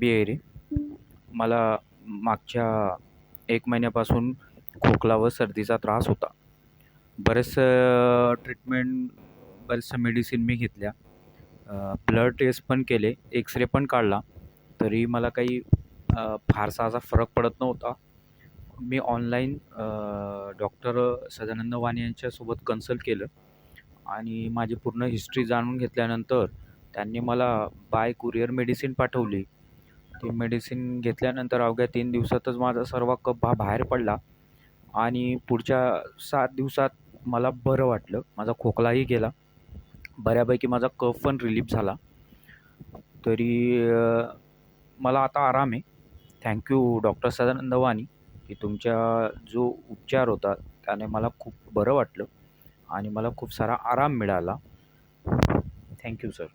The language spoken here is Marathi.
बिहेरी. मला मागच्या 1 महिन्यापासून खोकला व सर्दीचा त्रास होता. ट्रीटमेंट, बऱ्याचशा मेडिसिन मी घेतल्या. ब्लड टेस्ट पण केले, एक्स-रे पण काढला, तरी मला काही फारसा असा फरक पडत नव्हता. मी ऑनलाईन डॉक्टर सदानंद वाणी यांच्यासोबत कन्सल्ट केलं आणि माझी पूर्ण हिस्ट्री जाणून घेतल्यानंतर त्यांनी मला बाय कुरिअर मेडिसिन पाठवली. ती मेडिसिन घेतल्यानंतर अवघ्या 3 दिवसातच माझा सर्व कफ हा बाहेर पडला आणि पुढच्या 7 दिवसात मला बरं वाटलं. माझा खोकलाही गेला. बऱ्यापैकी माझा कफ पण रिलीफ झाला. तरी मला आता आराम आहे. थँक यू डॉक्टर सदानंद वाणी, की तुमच्या जो उपचार होता त्याने मला खूप बरं वाटलं आणि मला खूप सारा आराम मिळाला. Thank you sir.